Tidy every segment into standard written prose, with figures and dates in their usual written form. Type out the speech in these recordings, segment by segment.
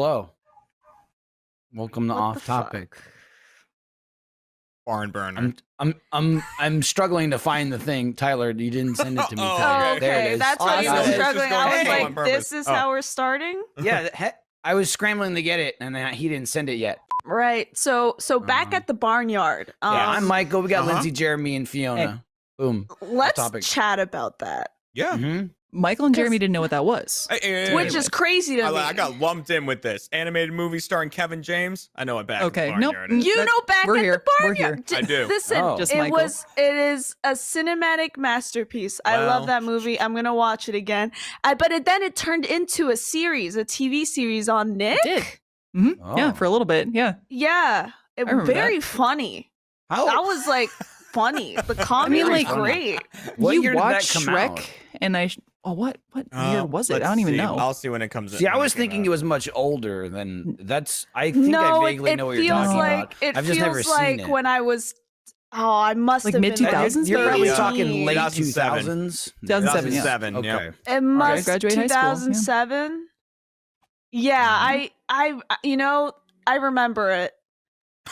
hello. Welcome to What Off the fuck? Topic. Barn burner. I'm struggling to find the thing. Tyler, you didn't send it to me. Oh, Tyler. Oh, There it okay. is. That's why you Awesome. were It's just struggling. going I was slow like, on purpose. this is Oh. how we're starting? Yeah, I was scrambling to get it, and then he didn't send it yet. Right. So back at the barnyard. Yeah, I'm Michael. We got Uh-huh. Lindsay, Jeremy, and Fiona. Boom. Let's topic. chat about that. Yeah. Mhm. Michael and Jeremy didn't know what that was. Which is crazy to me. I got lumped in with this animated movie starring Kevin James. I know what Back Okay, at the nope. Barnyard is. You That- know back we're at here. the We're here. barnyard. I do. Listen, Oh. Just it Michael. it is a cinematic masterpiece. I Well. love that movie. I'm gonna watch it again. Then it turned into a series, a TV series on Nick. It did. Oh. Yeah, for a little bit. Yeah. Yeah, it remember very funny. How? That was like funny. The comedy was like- great. What you year did that watched come Shrek, out? and what year was it? I Let's don't even see. know. I'll see when it comes in. See, I when was came thinking out. it was much older than that's. I think No, I vaguely know what you're feels talking like about. it I've just never feels like seen it. when I was. Oh, I must Like have mid- been 2000s You're probably Yeah. talking late 2007. 2000s. 2007, yeah. 2007, yeah. Okay. It must graduated high school, yeah. 2007. Yeah, I I remember it.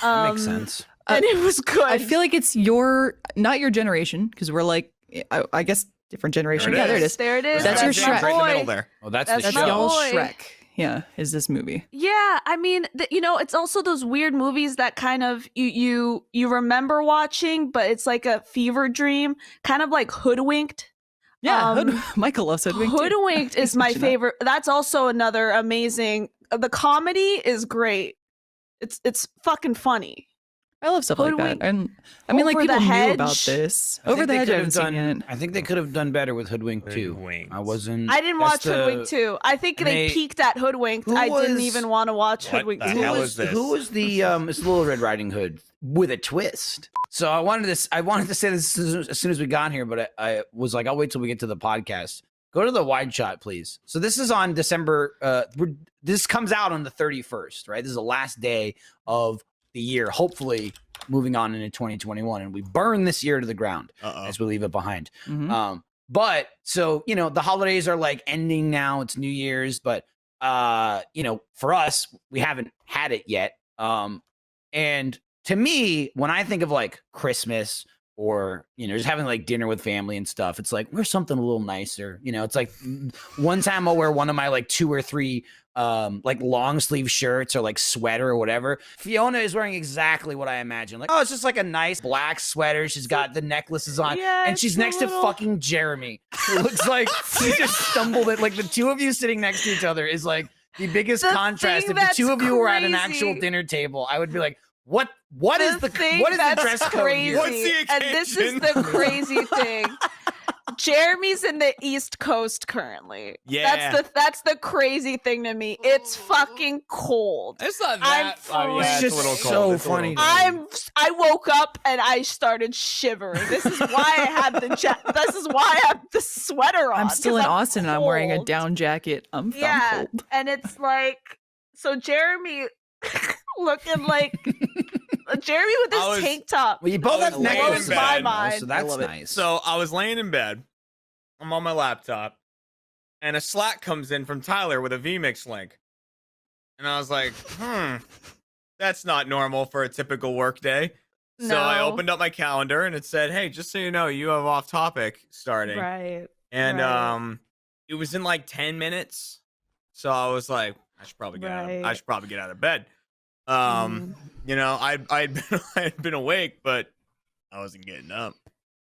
That makes sense. And it was good. I feel like it's not your generation, because we're like, I guess different generation. There it Yeah, there it is. is. There it is. That's your James Shrek. right in the boy. middle there. Oh, that's That's the That's my show. y'all's boy. Shrek. Yeah, is this movie. Yeah, I mean, it's also those weird movies that kind of you remember watching, but it's like a fever dream, kind of like Hoodwinked. Yeah, Um, Michael loves Hoodwinked. too. Hoodwinked is my Mention that. favorite. That's also another amazing. The comedy is great. It's fucking funny. I love stuff like that. Hoodwinked. And I mean, like Over the people knew about Hedge. this. I Over think the they Hedge, I could haven't have seen done. yet. I think they could have done better with Hoodwink too. Hoodwinked. I wasn't. I didn't that's watch Hoodwinked 2. I think and they they- peaked at Hoodwinked. Who I didn't was- even want to watch What Hoodwinked the 2. hell Who is this? Who was the it's Little Red Riding Hood with a twist? So I wanted to say this as soon as we got here, but I was like, I'll wait till we get to the podcast. Go to the wide shot, please. So this is on December. This comes out on the 31st, right? This is the last day of the year. Hopefully, moving on into 2021, and we burn this year to the ground Uh-oh. as we leave it behind. Mhm. But so the holidays are like ending now. It's New Year's, but for us, we haven't had it yet. And to me, when I think of like Christmas or just having like dinner with family and stuff, it's like wear something a little nicer. It's like one time I'll wear one of my like 2 or 3 like long sleeve shirts or like sweater or whatever. Fiona is wearing exactly what I imagine. Like, oh, it's just like a nice black sweater. She's got the necklaces on, Yeah, and it's she's a next little- to fucking Jeremy. It looks like he just stumbled it. Like the two of you sitting next to each other is like the biggest The contrast. thing If the that's two of you were at an actual crazy- dinner table, I would be like, what is the thing what is the that's dress code crazy, here? What's the and this is occasion? the crazy thing. Jeremy's in the East Coast currently. Yeah. That's the crazy thing to me. It's fucking cold. It's not I'm that. frozen. yeah, It's it's a little just cold. so It's a little funny. cold. I woke up and I started shivering. This is why I have this is why I have the sweater on. I'm still 'cause in Austin, and I'm wearing a cold. down jacket. I'm Yeah, cold. and it's like so Jeremy looking like Jeremy with I his was- tank top. Well, you both I have was laying in necklaces bed. on, My though, mind. so I that's love it. nice. So I was laying in bed. I'm on my laptop, and a Slack comes in from Tyler with a vMix link, and I was like, that's not normal for a typical work day. So I No. opened up my calendar, and it said, "Hey, just so you know, you have off topic starting." Right. And right. it was in like 10 minutes. So I was like, I should probably get out of bed. Mm. I'd been awake, but I wasn't getting up.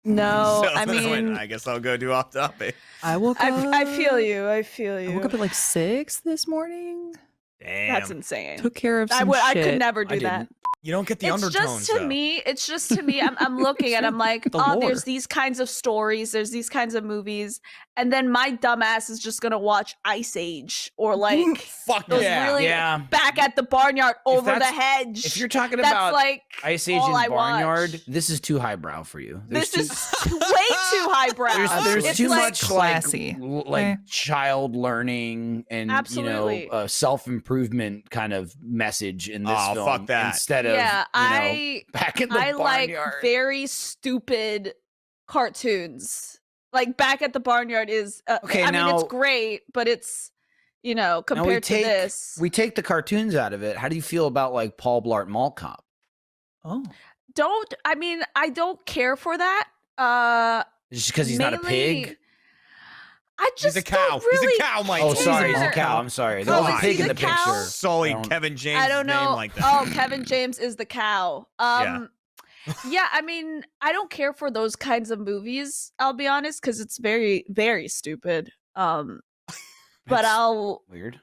No, So I then went, mean, I guess I'll go do off topic. I woke up. I feel you. I feel you. I woke up at like 6 this morning. Damn. That's insane. Took care of I some would. I shit. could never do I that. didn't. You don't get the It's undertones, just to though. me. It's just to me. I'm looking at. I'm like, The oh, lore. there's these kinds of stories. There's these kinds of movies, and then my dumbass is just gonna watch Ice Age or like Fuck those yeah. really yeah. back at the barnyard over the that's- hedge. If you're talking that's about like Ice Age all I and Barnyard, watch. this is too highbrow for you. This is way too highbrow. There's It's too like, much classy. like Eh. child learning and Absolutely. self improvement kind of message in this Oh, film. fuck that. Instead of Yeah, back in the I like barnyard. very stupid cartoons. Like Back at the Barnyard is Okay, I mean now- it's great, but it's you know, Now compared to this. we take the cartoons out of it. How do you feel about like Paul Blart Mall Cop? Oh. I don't care for that. Just because he's not a mainly- pig? I just He's a cow. don't really He's a cow, Mike. Oh, sorry, he's a care. cow. I'm sorry. There Oh, was a is pig he in the the cow? picture. Sully I don't- Kevin James I don't know. name like that. Oh, Kevin James is the cow. Yeah, I mean, I don't care for those kinds of movies, I'll be honest, because it's very, very stupid. But That's I'll weird.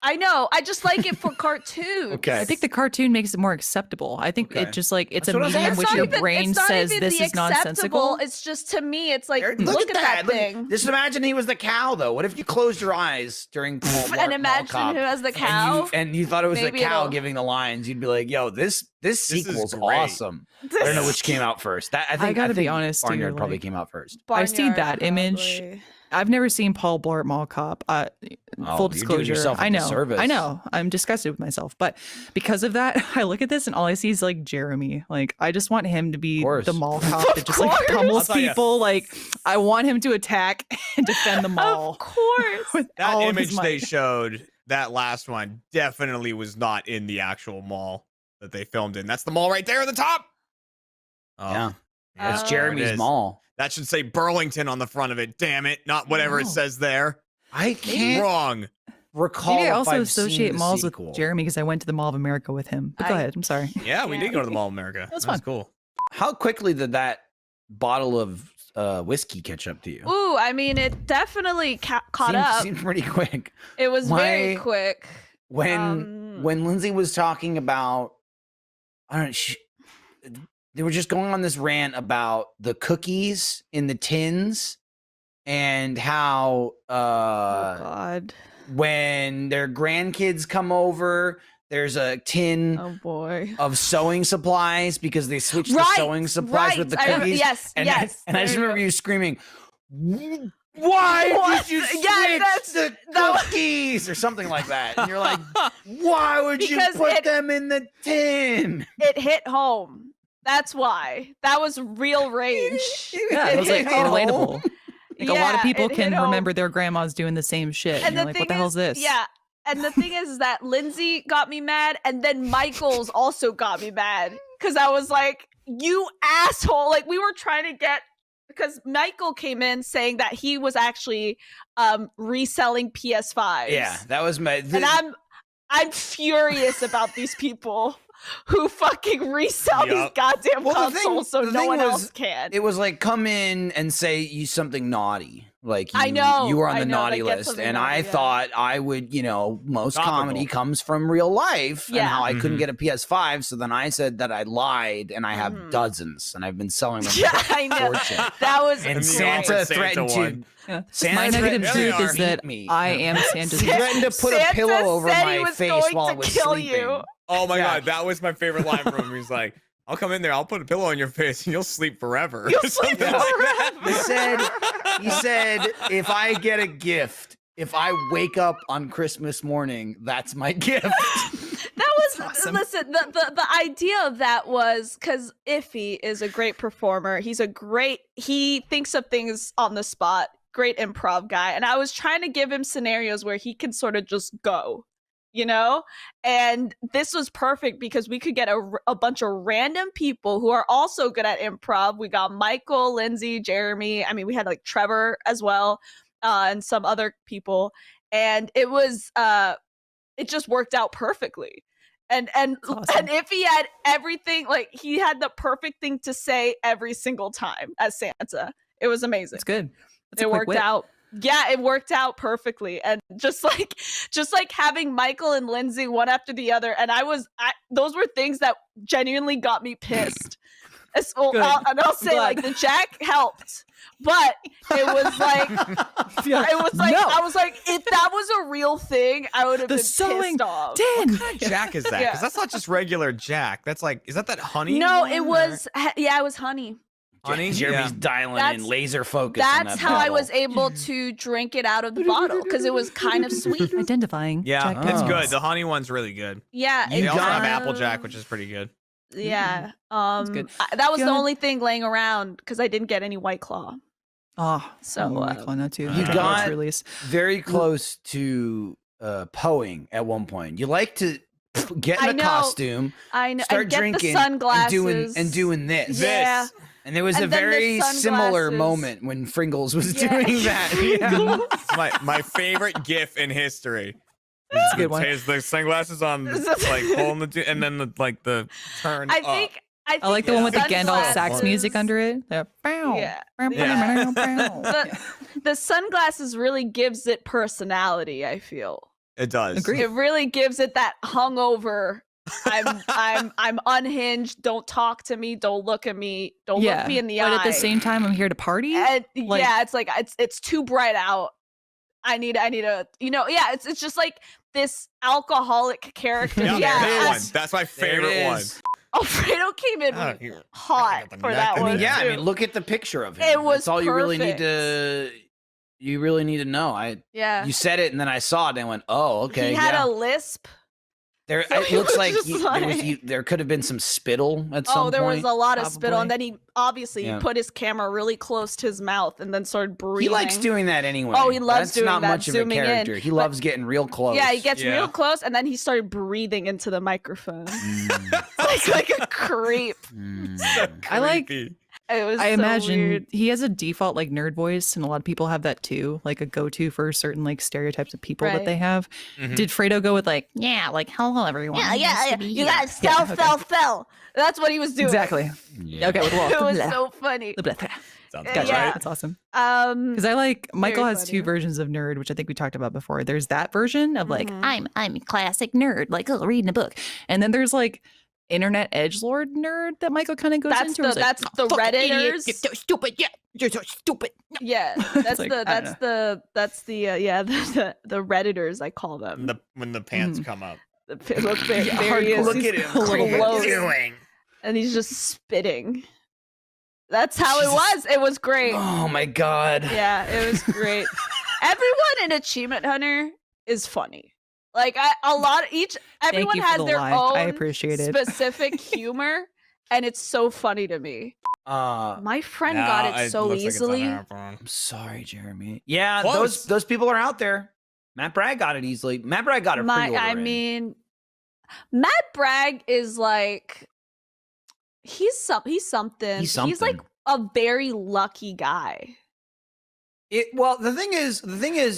I know. I just like it for cartoons. Okay. I think the cartoon makes it more acceptable. I think Okay. it just like it's That's a what I was medium saying. which not your even- brain it's not says even this the is nonsensical. acceptable. It's just to me, it's like Eric, look at that Look- thing. Just imagine he was the cow, though. What if you closed your eyes during Paul Blart And Mall imagine Cop, who has the cow. and you thought it was Maybe the cow it'll- giving the lines? You'd be like, "Yo, this is sequel's great. awesome." I don't know which came out first. That I think gotta be think honest, too, Barnyard probably like- came out first. I've seen Barnyard, that image. probably. I've never seen Paul Blart Mall Cop. Oh, Full you're doing disclosure, yourself a I know. disservice. I know. I'm disgusted with myself, but because of that, I look at this and all I see is like Jeremy. Like I just want him to be course. the mall cop that just like course. pummels I'll tell ya. people. Like I want him to attack and defend the mall. Of course. with That all of his image they might. showed, that last one, definitely was not in the actual mall that they filmed in. That's the mall right there at the top. Oh, Yeah, yeah, it's Oh. Jeremy's there it is. mall. That should say Burlington on the front of it. Damn it. Not whatever it No. says there. I can't Wrong. recall. Maybe I if also I've seen associate the malls sequel. with Jeremy because I went to the Mall of America with him. But go I- ahead. I'm sorry. Yeah, we Yeah. did go to the Mall of America. was That's fun. cool. How quickly did that bottle of whiskey catch up to you? Ooh, I mean, it definitely caught up. Seemed pretty quick. It was very My- quick. When Lindsay was talking about, I don't know, they were just going on this rant about the cookies in the tins and how Oh God. when their grandkids come over, there's a tin Oh boy. of sewing supplies because they switched the Right, sewing supplies with the right. cookies. Yes, and yes. I just there you remember go. you screaming, "Why What? did you switch Yeah, that's- the that was- cookies?" or something like that? And you're like, "Why would you Because put it- them in the tin?" It hit home. That's why. That was real rage. Yeah, it was like hit home. relatable. Like a lot Yeah, of people it hit can home. remember their grandmas doing the same shit. And, you're like, what the hell is this? Yeah. And the thing is that Lindsay got me mad, and then Michael's also got me mad because I was like, "You asshole!" Like we were trying to get because Michael came in saying that he was actually reselling PS5s. Yeah, that was my. and I'm furious about these people who fucking resell these Yup. goddamn Well, the thing- consoles so the no thing one was, else can. It was like come in and say you something naughty. Like I you, know, you were on I the know, naughty like, get list, something and naughty, I yeah. thought I would, most Topical. comedy comes from real life, and Yeah. how I couldn't Mhm. get a PS5. So then I said that I lied, and I have Mhm. dozens, and I've been selling them. Yeah, for a I know. fortune. That was And the Santa awkward Santa threatened one. to. Yeah. Santa My negative threatened There truth they is are. that beat me. I am Santa's He gift. threatened to put a Santa pillow over said my he was face going while I to was kill sleeping. you. Oh my Yeah. God, that was my favorite line from him. He's like, I'll come in there, I'll put a pillow on your face, and you'll sleep forever. You'll Or sleep something like that. He said, if I get a gift, if I wake up on Christmas morning, that's my gift. That was awesome. listen. The idea of that was because Iffy is a great performer. He thinks of things on the spot. Great improv guy, and I was trying to give him scenarios where he can sort of just go, And this was perfect because we could get a bunch of random people who are also good at improv. We got Michael, Lindsay, Jeremy. I mean, we had like Trevor as well, and some other people, and it was it just worked out perfectly. And awesome. and if he had everything, like he had the perfect thing to say every single time as Santa. It was amazing. It's good. That's a It quick worked wit. out. Yeah, it worked out perfectly. And just like having Michael and Lindsay one after the other, and those were things that genuinely got me pissed. Good. I'll say glad. like the jack helped, but it was like Yeah. it was like No. I was like, if that was a real thing, I would have The been sewing pissed off. Den. Jack is that? Because Yeah. that's not just regular Jack. That's like, is that honey? No, one, it or- was it was honey. honey. Jeremy's Yeah. dialing That's- in laser focus. on That's that how I bottle. was able to drink it out of the bottle because it was kind of sweet. Identifying. Yeah, Jack it's Oh. good. The honey one's really good. Yeah, You They also have got- Applejack, which is pretty good. Yeah, good. that was the Good. only thing laying around because I didn't get any White Claw. Oh, So, White Claw now too. you I think got- that's release. very close to poeing at one point. You like to get I in a know. costume, I know. start And get drinking, the sunglasses. and doing this. Yeah. And there was a And then the very similar sunglasses. moment when Fringles was Yeah. doing that. Yeah. It's my favorite GIF in history. It's a good one. Has the sunglasses on, like holding and then the turn. I up. think I like the one with the Gandalf sax sunglasses- music under it. The bow, Yeah. bow, Yeah. bow, bow, bow. The sunglasses really gives it personality, I feel. It does. Agreed. It really gives it that hungover. I'm unhinged. Don't talk to me. Don't look at me. Don't look me in the eye. But at the same time, I'm here to party. And like- yeah, it's like it's too bright out. I need a it's just like this alcoholic character. Yeah, Yeah, that one. as- That's my There it favorite one. is. Alfredo came in Oh, here. hot I got the for neck. that I I one. mean, yeah. I too. mean, look at the picture of him. It was That's all you really need perfect. to. You really need to know. Yeah. You said it, and then I saw it, and I went, "Oh, okay." He had yeah. a lisp. There, so it he looks was like just there could have been some spittle at some Oh, there point. was a lot of spittle, probably. and then he obviously Yeah. put his camera really close to his mouth and then started breathing. He likes doing that anyway. Oh, he loves That's doing not that, much of a zooming in. character. He But- loves getting real close. Yeah, he gets Yeah. real close, and then he started breathing into the microphone, Mm, like a creep. mm. I like- Creepy. It was. I so imagine weird. he has a default like nerd voice, and a lot of people have that too, like a go-to for certain like stereotypes of people that Right. they have. Mhm. Did Fredo go with like, yeah, like hello everyone? Nice to be You here." guys Yeah, fell. That's what he was doing. Exactly. Yeah. Okay, with It Wolf. was Blah, so funny. blah, blah. Sounds Yeah. good, Gotcha. right? That's awesome. Um, Because I like Michael Very has funny. two versions of nerd, which I think we talked about before. There's that version of like Mhm. I'm a classic nerd, like oh, reading a book, and then there's like internet edgelord nerd that Michael kind of goes That's into. the- where it's like, that's the "Fucking idiot, Redditors." You're so stupid. Yeah, you're so stupid. yeah, It's that's like, the I don't that's the that's the yeah the redditors I call them. When the pants come up. Look there, Yeah, there he is. Look He's at him. a little bit. close, and he's just spitting. That's how it Jesus. was. It was great. Oh my god. Yeah, it was great. Everyone in Achievement Hunter is funny. Like everyone you for has the their lie. own I appreciate it. specific humor, and it's so funny to me. My friend got it so easily. I'm sorry, Jeremy. Yeah, Close. those people are out there. Matt Bragg got it easily. Matt Bragg got a pre-order I in. mean, Matt Bragg is like he's something. He's He's like something. a very lucky guy. Well, the thing is,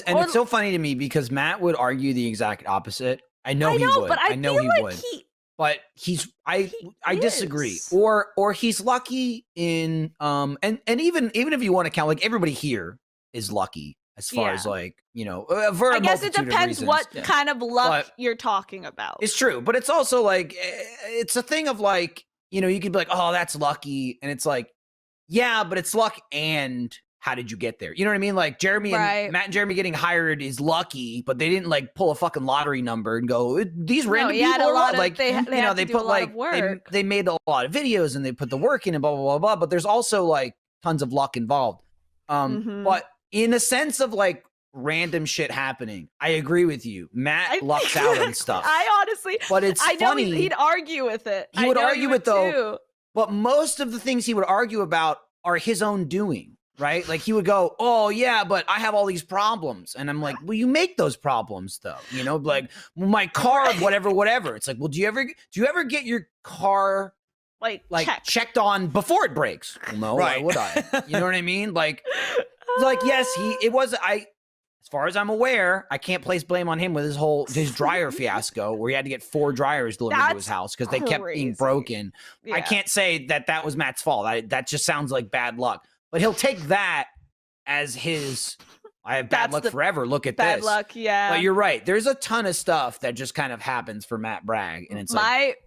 and Or- it's so funny to me because Matt would argue the exact opposite. I know he would. but I know feel he like would. he But I He disagree. is. Or he's lucky in and even if you want to count, like everybody here is lucky as far as Yeah. like, you know, for a I guess it multitude of depends reasons. what Yeah. kind of luck But- you're talking about. It's true, but it's also like it's a thing of like, you know, you could be like, "Oh, that's lucky." And it's like, "Yeah, but it's luck and how did you get there?" You know what I mean? Like Jeremy Right. and Matt and Jeremy getting hired is lucky, but they didn't like pull a fucking lottery number and go, "These No, random he had people a are lot of- like they you know, had they to do a put lot like of work. they made a lot of videos and they put the work in and blah blah blah blah, but there's also like tons of luck involved. Mhm. But in a sense of like random shit happening, I agree with you. Matt I- lucks out and stuff. I honestly, But it's I know funny. he'd argue with it. He I would know argue it, though. too. But most of the things he would argue about are his own doing, right? Like he would go, "Oh yeah, but I have all these problems," and I'm like, "Well, you make those problems though, you know, like well, my car, whatever." It's like, well, do you ever get your car Like check. checked on before it breaks? Well, no, why Right. would I? You know what I mean? Like yes, it was as far as I'm aware, I can't place blame on him with his dryer fiasco where he had to get 4 dryers delivered to his That's house because they kept being crazy. broken. I Yeah. can't say that was Matt's fault. That just sounds like bad luck. But he'll take that as his. I have bad That's luck the forever. Look at Bad this. luck, yeah. But you're right. There's a ton of stuff that just kind of happens for Matt Bragg, and it's like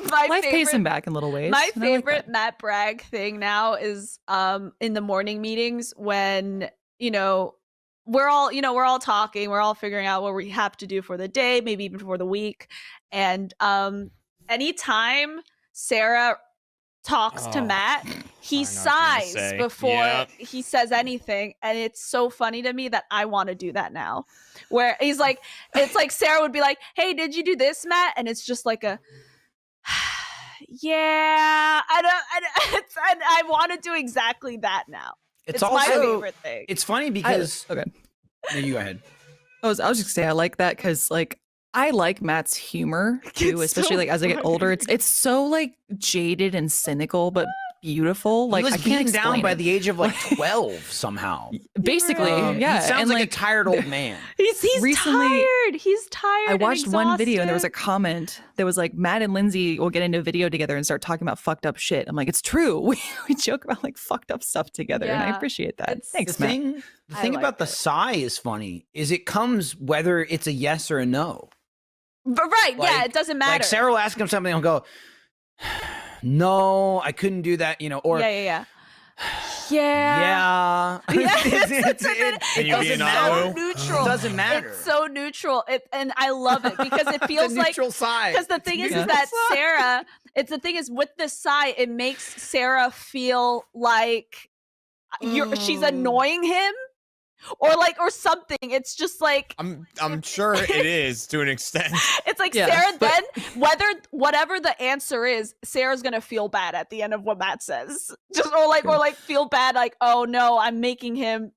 my Life pays favorite him back in little ways. My and I like favorite that. Matt Bragg thing now is in the morning meetings when, you know, we're all talking, we're all figuring out what we have to do for the day, maybe even for the week. And anytime Sarah talks to Oh, Matt, I he know what you're gonna sighs say. before Yep. he says anything. And it's so funny to me that I want to do that now. Where he's like, it's like Sarah would be like, "Hey, did you do this, Matt?" And it's just like a yeah, and I want to do exactly that now. it's my also favorite thing. it's funny because Okay. no, you go ahead. I was just gonna say I like that because like I like Matt's humor too, It's especially so like as I get older. It's so like jaded and cynical, but beautiful. Like he was I can't beaten down explain by it. the age of like 12 somehow. Basically, Right. yeah. He sounds and like a tired old man. He's Recently, tired. He's tired. I and watched one video and there was a exhausted. comment that was like Matt and Lindsay will get into a video together and start talking about fucked up shit. I'm like, it's true. We joke about like fucked up stuff together, and I Yeah. appreciate that. It's- Thanks, The Matt. thing, I about liked the it. sigh is funny is it comes whether it's a yes or a no. But right, yeah, Like- it doesn't matter. Like Sarah will ask him something, he'll go, "No, I couldn't do that," or yeah. yeah. Can you be doesn't an matter. Alu? so neutral. It doesn't matter. It's so neutral. And I love it because it It's a feels like neutral sigh. because the thing is neutral that Sarah, it's the thing is with the sigh, it makes Sarah feel like she's annoying him or something. It's just like I'm sure it is to an extent. it's like Yeah, Sarah but- then whatever the answer is, Sarah's gonna feel bad at the end of what Matt says. Just or like feel bad like, oh no, I'm making him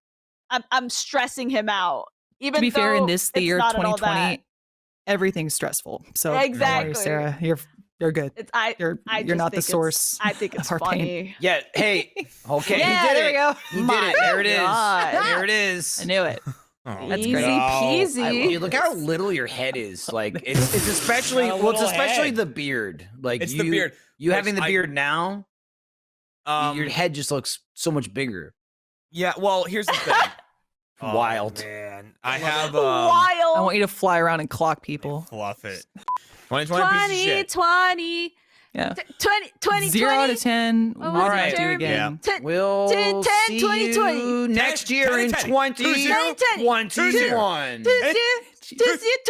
I'm stressing him out. Even To be fair, in though this the it's year not at all that. 2020, everything's stressful. So don't worry, Exactly. Sarah, you're good. It's You're just not the think it's- source. I think it's of our pain. funny. Yeah, hey, okay, Yeah, he did there it. we go. He My did it. There it is. God. There it is. I knew it. Oh, That's Easy great. peasy. Dude, look how little your head is. Like it's especially Got a well, it's little especially head. the beard. Like It's you, the beard. You Like, having the beard now, your Um, head just looks so much bigger. yeah. Well, here's the thing. Oh, Wild. man. I have Wild. I want you to fly around and clock people. fluff it. 2020 piece of shit. 2020. Yeah. 20, 0 out of 10. What What was did it, I do Jeremy? again? We'll 10, see 2020. you next year in 2021.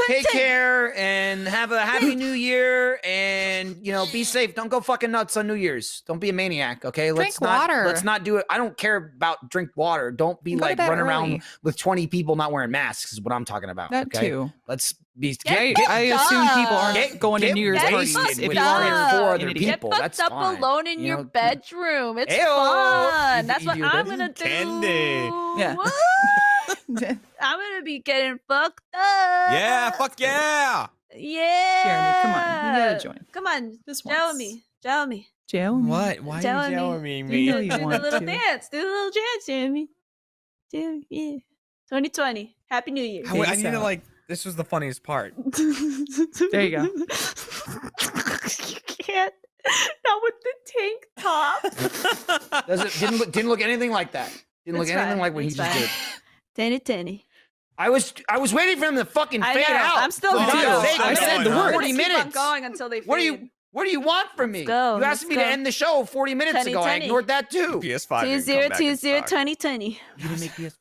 Take care and have a happy new year, and be safe. Don't go fucking nuts on New Year's. Don't be a maniac, okay? Drink water. Let's not do it. I don't care about drink water. Don't be Go to like bed running early. around with 20 people not wearing masks is what I'm talking about. That okay? too. Let's be I assume people aren't Get- going to get New Year's wasted parties with if with you are fucking four an other idiot. Get people. fucked That's up fine. alone in You your know, bedroom. It's Ayo. fun. You- That's what you I'm do gonna do. Candy. Yeah. What? I'm gonna be getting fucked up. Yeah. Fuck yeah. Yeah. Jeremy, come on. You gotta join. Come on. This Jeremy. Jeremy. Jeremy. What? Why Tell are you me. telling me? You know Do you the want little to. dance. Do the little dance, Jeremy. Jeremy. Yeah. 2020. Happy New Year. I Peace need to out. like. This was the funniest part. There you go. You can't. Not with the tank top. Didn't look anything like that. Didn't look It's anything fine. like what he It's just fine. did. 2020. I was waiting for him to fucking I fade know. out. I'm still For going. God's too. sake, I I said said the the word. word. Let's 40 keep on minutes. going until they What do fade. you want from me? Let's go, You asked let's me go. to end the show 40 minutes Tenny, ago. I tenny. ignored that too. PS5. didn't come back in 2020 stock. 2020. You didn't make PS5?